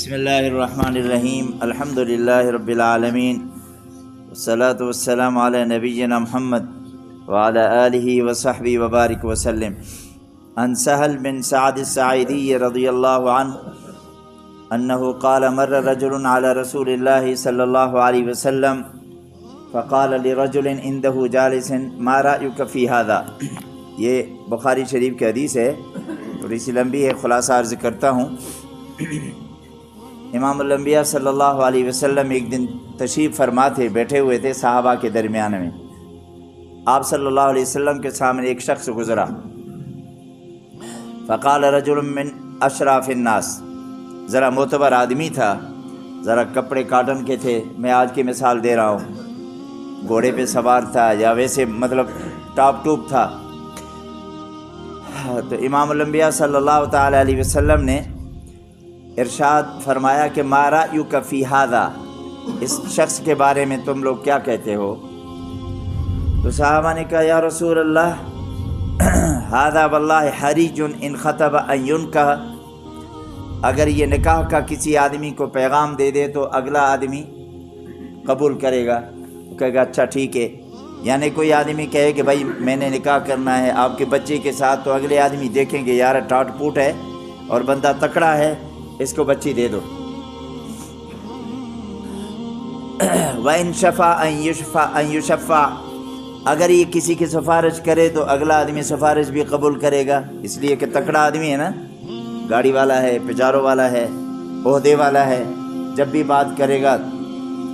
بسم اللہ الرحمن الرحیم الحمد للہ رب العالمین والصلاة والسلام علی نبینا محمد وعلی آلہ وصحبہ وبارک وسلم. عن سہل بن سعد الساعدی رضی اللہ عنہ انہ قال مر رجل علی رسول اللہ صلی اللہ علیہ وسلم فقال لرجل عنده جالس ما رأيك في هذا. یہ بخاری شریف کی حدیث ہے، تھوڑی سی لمبی ہے، خلاصہ عرض کرتا ہوں. امام الانبیاء صلی اللہ علیہ وسلم ایک دن تشریف فرما تھے، بیٹھے ہوئے تھے صحابہ کے درمیان میں. آپ صلی اللہ علیہ وسلم کے سامنے ایک شخص گزرا. فقال رجل من اشراف الناس، ذرا معتبر آدمی تھا، ذرا کپڑے کاٹن کے تھے. میں آج کی مثال دے رہا ہوں، گھوڑے پہ سوار تھا یا ویسے مطلب ٹاپ ٹوپ تھا. تو امام الانبیاء صلی اللہ تعالی علیہ وسلم نے ارشاد فرمایا کہ ما رأیک فی ھذا، اس شخص کے بارے میں تم لوگ کیا کہتے ہو؟ تو صحابہ نے کہا یا رسول اللہ ھذا واللہ حریج ان خطب ان ینکح، اگر یہ نکاح کا کسی آدمی کو پیغام دے دے تو اگلا آدمی قبول کرے گا، کہے گا اچھا ٹھیک ہے. یعنی کوئی آدمی کہے کہ بھائی میں نے نکاح کرنا ہے آپ کے بچے کے ساتھ، تو اگلے آدمی دیکھیں گے یار ٹاٹ پوٹ ہے اور بندہ تکڑا ہے، اس کو بچی دے دو. وَإِن شَفَعَ أَن يُشَفَّعَ، اگر یہ کسی کی سفارش کرے تو اگلا آدمی سفارش بھی قبول کرے گا، اس لیے کہ تکڑا آدمی ہے نا، گاڑی والا ہے، پجاروں والا ہے، عہدے والا ہے، جب بھی بات کرے گا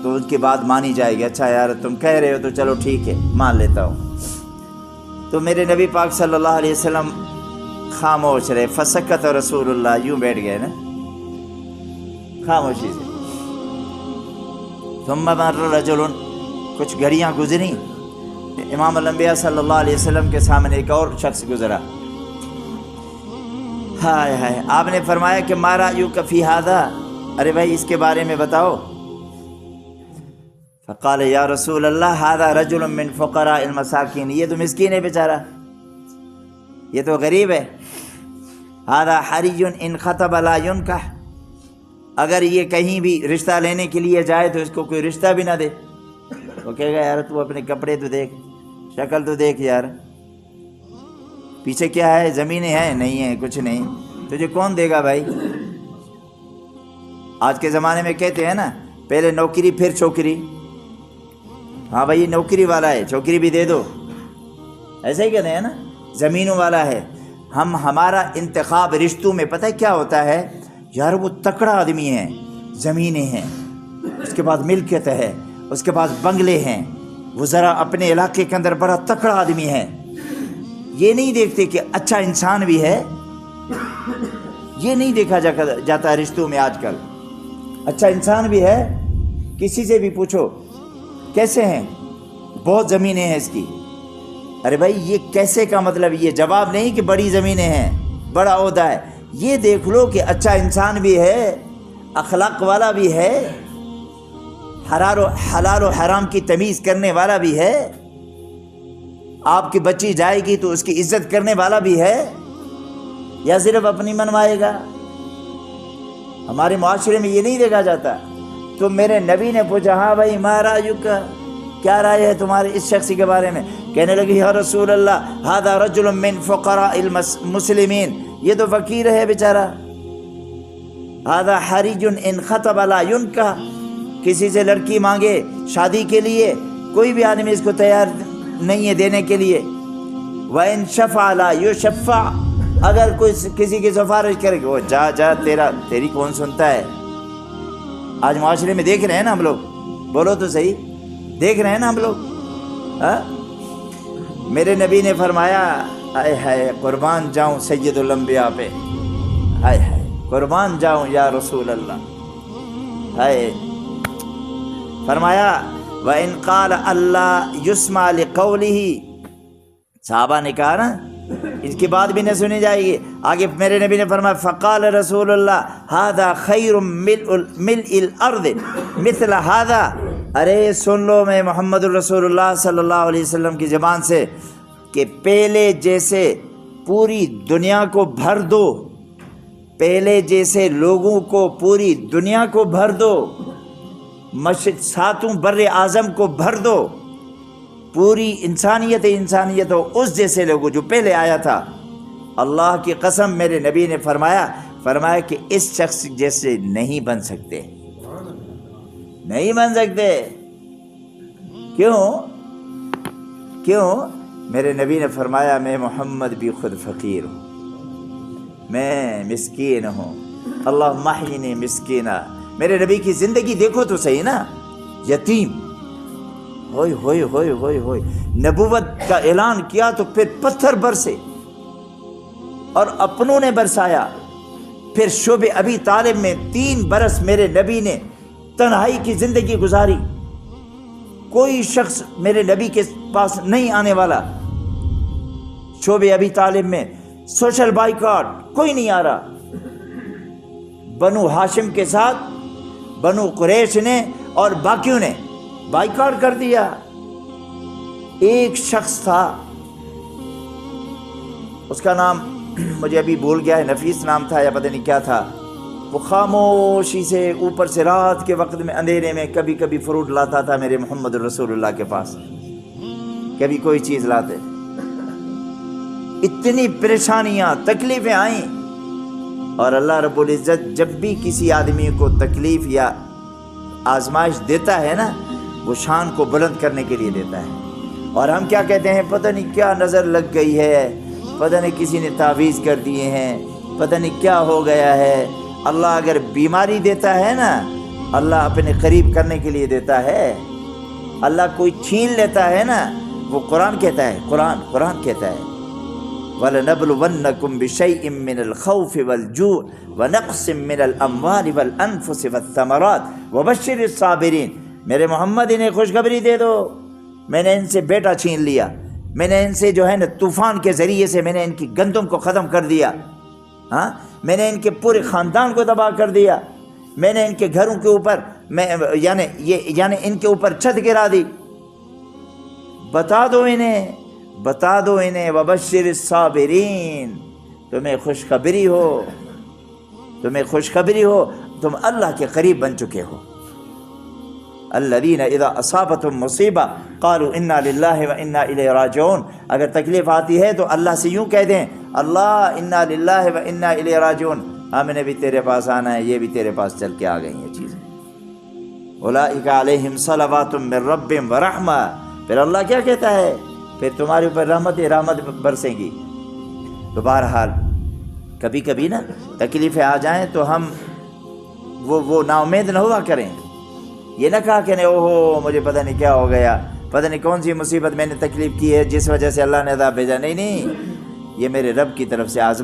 تو اس کی بات مانی جائے گی. اچھا یار تم کہہ رہے ہو تو چلو ٹھیک ہے مان لیتا ہوں. تو میرے نبی پاک صلی اللہ علیہ وسلم خاموش رہے. فسکت رسول اللہ، یوں بیٹھ گئے نا خاموشی سے. ثم مر رجل، کچھ گھڑیاں گزری، امام الانبیاء صلی اللہ علیہ وسلم کے سامنے ایک اور شخص گزرا. ہائے ہائے، آپ نے فرمایا کہ ما رأیک فی ھذا، ارے بھائی اس کے بارے میں بتاؤ. فقال یا رسول اللہ ھذا رجل من فقراء المساکین، یہ تو مسکین ہے بیچارہ، یہ تو غریب ہے. ھذا حریج ان خطب لا ینکح، اگر یہ کہیں بھی رشتہ لینے کے لیے جائے تو اس کو کوئی رشتہ بھی نہ دے. وہ کہے گا یار تو اپنے کپڑے تو دیکھ، شکل تو دیکھ یار، پیچھے کیا ہے، زمینیں ہیں نہیں ہیں، کچھ نہیں، تجھے کون دے گا بھائی. آج کے زمانے میں کہتے ہیں نا پہلے نوکری پھر چھوکری. ہاں بھائی نوکری والا ہے، چھوکری بھی دے دو، ایسا ہی کہتے ہیں نا. زمینوں والا ہے، ہمارا انتخاب رشتوں میں پتہ ہے کیا ہوتا ہے، یار وہ تکڑا آدمی ہے، زمینیں ہیں، اس کے بعد ملکیت ہے، اس کے بعد بنگلے ہیں، وہ ذرا اپنے علاقے کے اندر بڑا تکڑا آدمی ہے. یہ نہیں دیکھتے کہ اچھا انسان بھی ہے، یہ نہیں دیکھا جاتا رشتوں میں آج کل. اچھا انسان بھی ہے، کسی سے بھی پوچھو کیسے ہیں، بہت زمینیں ہیں اس کی. ارے بھائی یہ کیسے کا مطلب یہ جواب نہیں کہ بڑی زمینیں ہیں، بڑا عہدہ ہے. یہ دیکھ لو کہ اچھا انسان بھی ہے، اخلاق والا بھی ہے، حلال و حرام کی تمیز کرنے والا بھی ہے، آپ کی بچی جائے گی تو اس کی عزت کرنے والا بھی ہے، یا صرف اپنی منوائے گا. ہمارے معاشرے میں یہ نہیں دیکھا جاتا. تو میرے نبی نے پوچھا ہاں بھائی ما رأیک، کیا رائے ہے تمہارے اس شخص کے بارے میں؟ کہنے لگی یا رسول اللہ ھذا رجل من فقراء المسلمین، یہ تو فقیر ہے بیچارہ. ھذا حریج ان خطب لا ینکح، کسی سے لڑکی مانگے شادی کے لیے کوئی بھی آدمی اس کو تیار نہیں ہے دینے کے لیے. وَإِن شَفَعَ لَا يُشَفَّعَ، اگر کوئی کسی کی سفارش کرے کہ وہ جا تیری کون سنتا ہے. آج معاشرے میں دیکھ رہے ہیں نا ہم لوگ، بولو تو صحیح، دیکھ رہے ہیں نا ہم لوگ. میرے نبی نے فرمایا ہائے ہائے قربان جاؤں سید الانبیاء پہ، ہائے ہائے قربان جاؤں یا رسول اللہ. ہائے فرمایا وَإِن قَالَ اللَّهُ يُسْمَعُ لِقَوْلِهِ، صحابہ نے کہا نا اس کی بات بھی نہ سنی جائے گی. آگے میرے نبی نے فرمایا فقال رسول اللہ ھذا خیر ملء الارض مثل ھذا، ارے سن لو میں محمد الرسول اللہ صلی اللہ علیہ وسلم کی زبان سے کہ پہلے جیسے پوری دنیا کو بھر دو پہلے جیسے لوگوں کو پوری دنیا کو بھر دو، ساتوں بر اعظم کو بھر دو، پوری انسانیت ہو اس جیسے لوگوں جو پہلے آیا تھا۔ اللہ کی قسم میرے نبی نے فرمایا کہ اس شخص جیسے نہیں بن سکتے، نہیں بن سکتے۔ کیوں؟ میرے نبی نے فرمایا میں محمد بھی خود فقیر ہوں، میں مسکین ہوں، اللہم احیینی مسکینہ۔ میرے نبی کی زندگی دیکھو تو صحیح نا، یتیم، ہوئے ہوئے ہوئے ہوئے ہوئے، نبوت کا اعلان کیا تو پھر پتھر برسے اور اپنوں نے برسایا۔ پھر شعب ابی طالب میں 3 برس میرے نبی نے تنہائی کی زندگی گزاری، کوئی شخص میرے نبی کے پاس نہیں آنے والا۔ شعب ابی طالب میں سوشل بائیکاٹ، کوئی نہیں آ رہا۔ بنو ہاشم کے ساتھ بنو قریش نے اور باقیوں نے بائیکاٹ کر دیا۔ ایک شخص تھا، اس کا نام مجھے ابھی بھول گیا ہے، نفیس نام تھا یا پتہ نہیں کیا تھا۔ وہ خاموشی سے اوپر سے رات کے وقت میں اندھیرے میں کبھی کبھی فروٹ لاتا تھا میرے محمد رسول اللہ کے پاس، کبھی کوئی چیز لاتے۔ اتنی پریشانیاں تکلیفیں آئیں، اور اللہ رب العزت جب بھی کسی آدمی کو تکلیف یا آزمائش دیتا ہے نا، وہ شان کو بلند کرنے کے لیے دیتا ہے۔ اور ہم کیا کہتے ہیں، پتہ نہیں کیا نظر لگ گئی ہے، پتہ نہیں کسی نے تعویذ کر دیے ہیں، پتہ نہیں کیا ہو گیا ہے۔ اللہ اگر بیماری دیتا ہے نا، اللہ اپنے قریب کرنے کے لیے دیتا ہے۔ اللہ کوئی چھین لیتا ہے نا، وہ قرآن کہتا ہے، قرآن کہتا ہے وَلَنَبْلُوَنَّكُمْ بِشَيْءٍ مِّنَ الْخَوْفِ وَالْجُوعِ وَنَقْصٍ مِّنَ الْأَمْوَالِ وَالْأَنفُسِ وَالثَّمَرَاتِ وَبَشِّرِ الصَّابِرِينَ۔ میرے محمد انہیں خوشخبری دے دو، میں نے ان سے بیٹا چھین لیا، میں نے ان سے جو ہے نا طوفان کے ذریعے سے میں نے ان کی گندم کو ختم کر دیا، ہاں، میں نے ان کے پورے خاندان کو تباہ کر دیا، میں نے ان کے گھروں کے اوپر یعنی ان کے اوپر چھت گرا دی۔ بتا دو انہیں وبشر الصابرین، تمہیں خوشخبری ہو، تم اللہ کے قریب بن چکے ہو۔ الذین اذا اصابتهم مصیبہ قالوا انا للہ وانا الیہ راجعون۔ اگر تکلیف آتی ہے تو اللہ سے یوں کہہ دیں، اللہ انا للہ وانا الیہ راجعون، ہم نے بھی تیرے پاس آنا ہے، یہ بھی تیرے پاس چل کے آ گئی ہیں چیزیں۔ اولئک علیہم صلوات من ربہم ورحمہ۔ پھر اللہ کیا کہتا ہے، پھر تمہارے اوپر رحمت برسیں گی۔ تو بہرحال کبھی کبھی نا تکلیفیں آ جائیں تو ہم وہ نا امید نہ ہوا کریں، یہ نہ کہا کہ اوہو مجھے پتہ نہیں کیا ہو گیا، پتہ نہیں کون سی مصیبت میں نے تکلیف کی ہے جس وجہ سے اللہ نے عذاب بھیجا۔ نہیں، یہ میرے رب کی طرف سے آزمائش